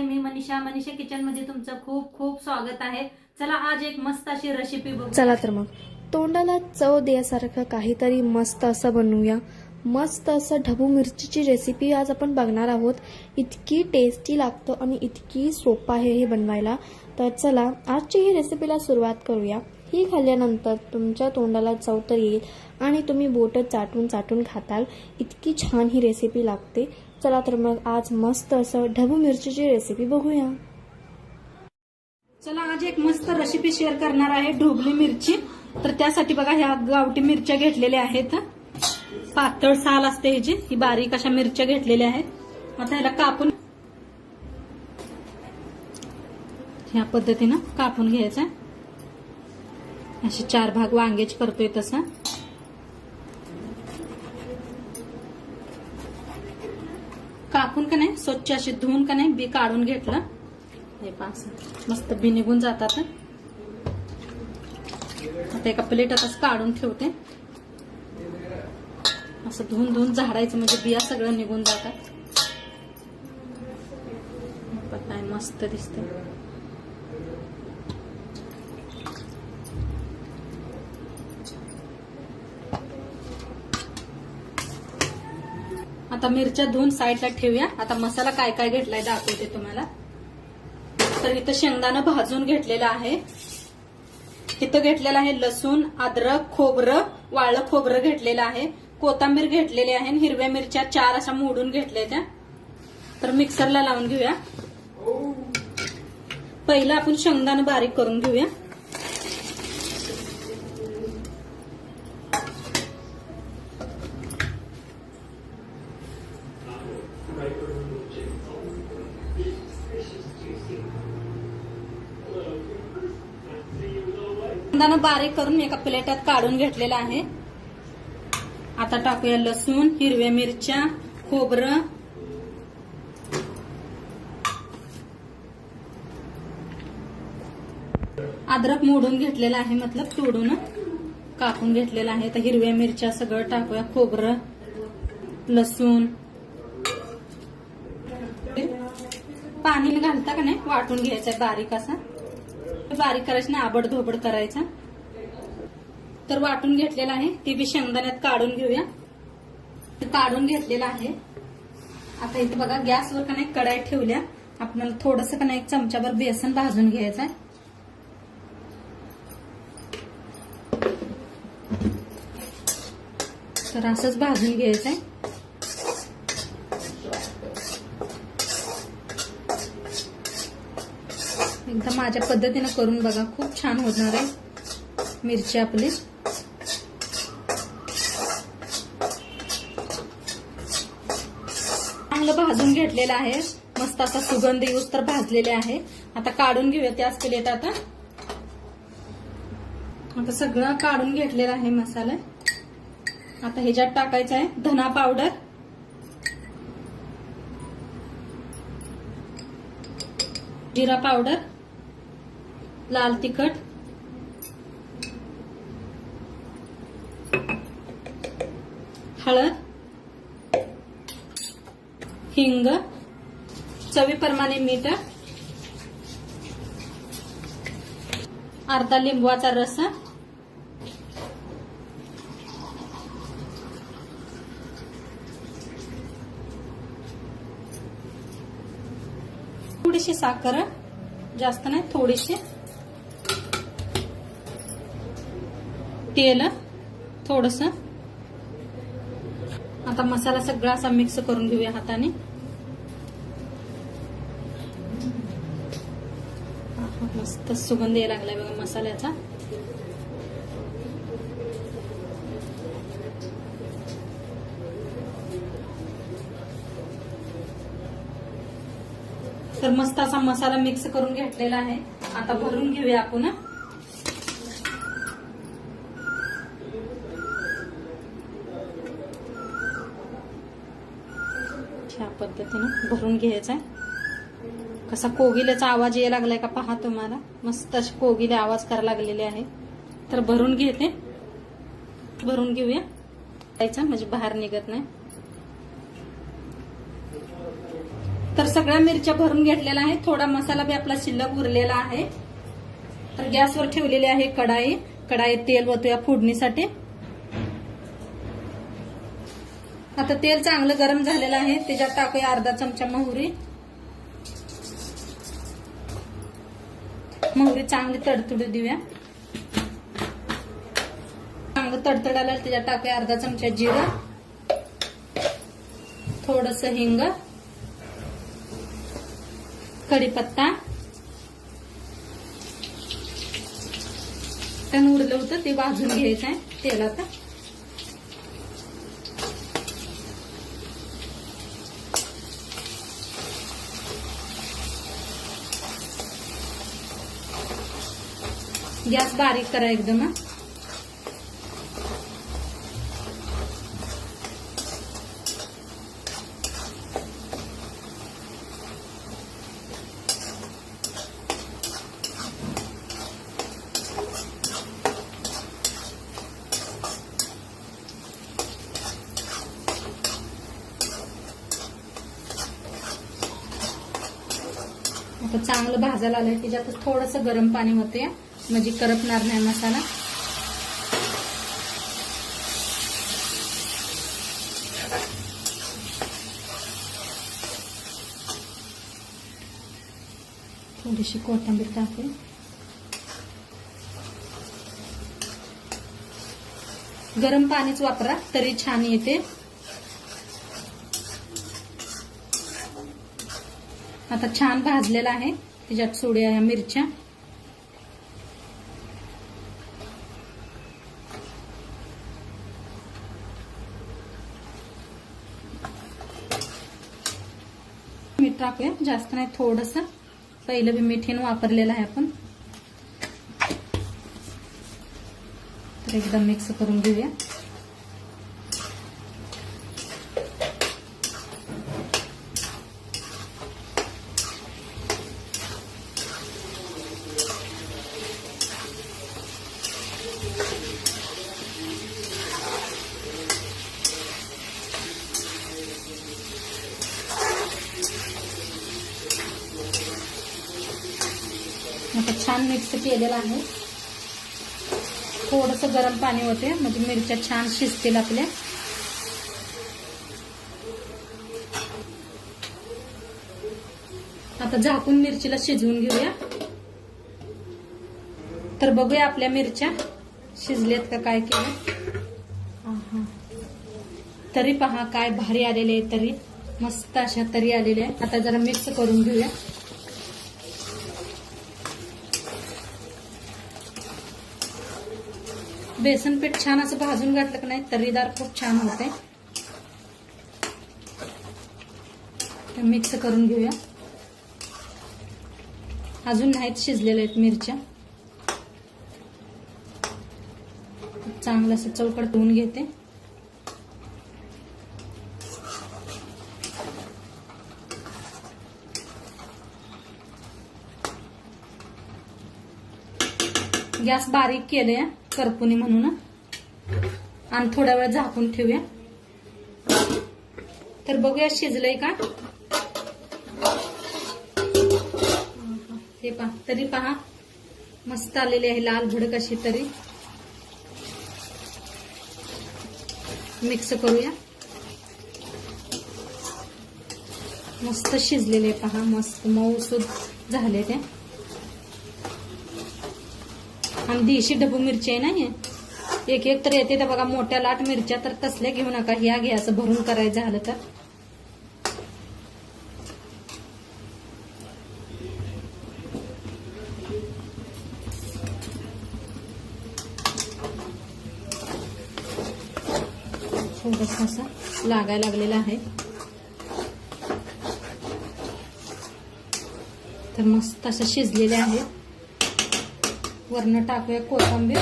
मी Manisha kitchen मध्ये तुमचं खूप खूप स्वागत आहे। चला आज एक मस्त अशी रेसिपी बघू। चला तर मग तोंडाला चव देण्यासारखं काहीतरी मस्त असं बनवूया। मस्त असं ढबू मिरचीची रेसिपी आज आपण बघणार आहोत। इतकी टेस्टी लागतं आणि इतकी सोपं आहे हे बनवायला। तर चला आजची ही रेसिपीला सुरुवात करूया। ही खाल्ल्यानंतर तुमच्या तोंडाला चव तर येईल आणि तुम्ही बोटं चाटून चाटून खाताल, इतकी छान ही रेसिपी लागते। चला तर मग आज मस्त असं ढबू मिरचीची रेसिपी बघूया। चला आज एक मस्त रेसिपी शेअर करणार आहे, ढोबली मिरची। तर त्यासाठी बघा ह्या गावठी मिरच्या घेतलेल्या आहेत, पातळ साल असते ह्याची, ही बारीक अशा मिरच्या घेतलेल्या आहेत। आता ह्याला कापून ह्या पद्धतीनं कापून घ्यायचं। असे 4 भाग वांग्याचे करतोय तसं। कापून का नाही स्वच्छ असे धुवून का नाही बी काढून घेतलं। हे पास मस्त बी निघून जातात। आता एका प्लेटात असं काढून ठेवते। असं धुवून धुवून झाडायचं म्हणजे बिया सगळं निघून जातात। काय मस्त दिसते। आता मिरच्या धुवून साईडला ठेवूया। आता मसाला काय काय घेतलाय दाखवते तुम्हाला। तर इथं शेंगदाणा भाजून घेतलेला आहे, इथं घेतलेलं आहे लसूण, अद्रक, खोबरं, वाळलं खोबरं घेतलेलं आहे, कोथिंबीर घेतलेली आहे, हिरव्या मिरच्या 4 अशा मोडून घेतलेल्या। तर मिक्सरला लावून घेऊया। पहिला आपण शेंगदाणा बारीक करून घेऊया। शेंगदाणा बारीक करून एका प्लेटात काढून घेतलेला आहे। आता टाकूया लसूण, हिरव्या मिरच्या, खोबरं, अद्रक मोडून घेतलेला आहे, मतलब तोडून कापून घेतलेला आहे। तर हिरव्या मिरच्या सगळं टाकूया, खोबरं, लसूण, पाणी घालता का नाही वाटून घ्यायचंय बारीक असा, बारीक करायचं नाही आबड धोबड करायचा। तर वाटून घेतलेला आहे, ते बी शेंगदाण्यात काढून घेऊया। काढून घेतलेला आहे। आता इथे बघा गॅसवर का नाही कढाई ठेवल्या, आपल्याला थोडंसं का नाही 1 चमचाभर बेसन भाजून घ्यायचंय। तर असंच भाजून घ्यायचंय। एकदा माझ्या पद्धतीने करून बघा, खूप छान होणार आहे मिरची आपली। चांगलं भाजून घेतलेलं आहे, मस्त असा सुगंध येऊस तर भाजलेले आहे। आता काढून घेऊया त्याच प्लेटात। आता सगळं काढून घेतलेला आहे मसाला। आता ह्याच्यात टाकायचा आहे धना पावडर, जिरा पावडर, लाल तिखट, हळद, हिंग, चवीप्रमाणे मीठ, अर्धा लिंबूचा रस, थोडीशी साखर, जास्त नाही, थोडीशी तेल, थोडस। आता मसाला सगळा असा मिक्स करून घेऊया हाताने। मस्त सुगंध यायला लागलाय बघा मसाल्याचा। तर मस्त असा मसाला मिक्स करून घेतलेला आहे। आता भरून घेऊया आपण। अशा पद्धतीने भरून घ्यायचंय। कसा कोगिलेचा आवाज यायला लागलाय का पहा तुम्हाला, मस्त असे कोगिले आवाज करायला लागलेले आहे। तर भरून घेते, भरून घेऊया म्हणजे बाहेर निघत नाही। तर सगळ्या मिरच्या भरून घेतलेल्या आहे. थोडा मसाला बी आपला शिल्लक उरलेला आहे. तर गॅसवर ठेवलेली आहे कढाई. कढाईत तेल ओतूया फोडणीसाठी. आता तेल चांगलं गरम झालेलं आहे. त्याच्यात टाकूया अर्धा चमचा मोहरी. मोहरी चांगली तडतडू देऊया. चांगलं तडतड आलं त्याच्यात टाकूया अर्धा चमचा जिरं, थोडस हिंग, कढीपत्ता, त्यानं उरलं होतं ते भाजून घ्यायचं आहे तेलात. गॅस बारीक करा एकदम. आता चांगलं भाजायला आलंय. त्याच्यात थोडस गरम पाणी होते म्हणजे करपणार नाही मसाला. थोडीशी कोथिंबीर टाकून गरम पाणीच वापरा तरी छान येते. आता छान भाजलेला आहे. त्याच्यात सोडूया या मिरच्या. मीठ टाकूया, जास्त नाही थोडस. पहिलं बी मीठ वापरलेलं आहे आपण. तर एकदम मिक्स करून घेऊया. आता छान मिक्स केलेलं आहे. थोडस गरम पाणी होते म्हणजे मिरच्या छान शिजतील आपल्या. आता झाकून मिरचीला शिजवून घेऊया. तर बघूया आपल्या मिरच्या शिजल्यात का काय केलं. तरी पहा काय भारी आलेले आहे. तरी मस्त अशा तरी आलेले आहे. आता जरा मिक्स करून घेऊया. बेसन पीठ छान असं भाजून घातलं की नाही तर्रीदार खूप छान होते. मिक्स करून घेऊया. अजून नाहीत शिजलेल्या आहेत मिरच्या. चांगलं असं चौकट धुवून घेते. गॅस बारीक केले करपुनी म्हणून आणि थोड्या वेळ झाकून ठेवूया. तर बघूया शिजलंय का. हे पहा तरी पहा मस्त आलेली आहे लाल भडक अशी तरी. मिक्स करूया. मस्त शिजलेले पहा मस्त मऊसूद झाले ते. आणि देशी ढबू मिरची आहे ना. एक एक तर येते तर बघा मोठ्या लाट मिरच्या तर तसल्या घेऊ नका. ह्या घ्या असं भरून करायचं झालं तर. थोडस असं लागायला लागलेलं आहे. तर मस्त असं शिजलेले आहे. वरनं टाकूया कोथिंबीर.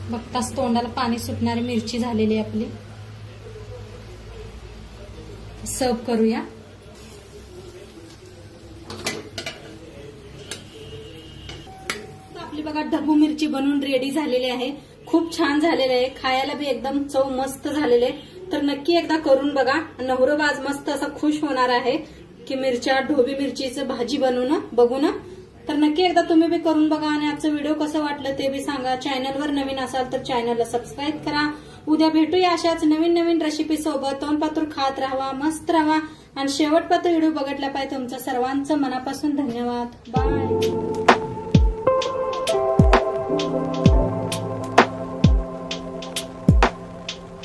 बघताच तोंडाला पाणी सुटणारी मिरची झालेली आपली. सर्व करूया. आपली बघा ढबू मिरची बनवून रेडी झालेली आहे. खूप छान झालेलं आहे, खायला बी एकदम चव मस्त झालेले आहे। तर नक्की एकदा करून बघा। नवरं आज मस्त असा खुश होणार आहे की मिरच्या ढोबी मिरचीचं भाजी बनवून बघून। तर नक्की एकदा तुम्ही बी करून बघा आणि आजचं व्हिडिओ कसं वाटलं ते बी सांगा। चॅनलवर नवीन असाल तर चॅनलला सबस्क्राईब करा। उद्या भेटूया अशाच नवीन नवीन रेसिपी सोबत। तोंडपातूर खात राहा, मस्त राहा आणि शेवटपर्यंत व्हिडिओ बघितला पाहिजे। तुमचं सर्वांचं मनापासून धन्यवाद। बाय।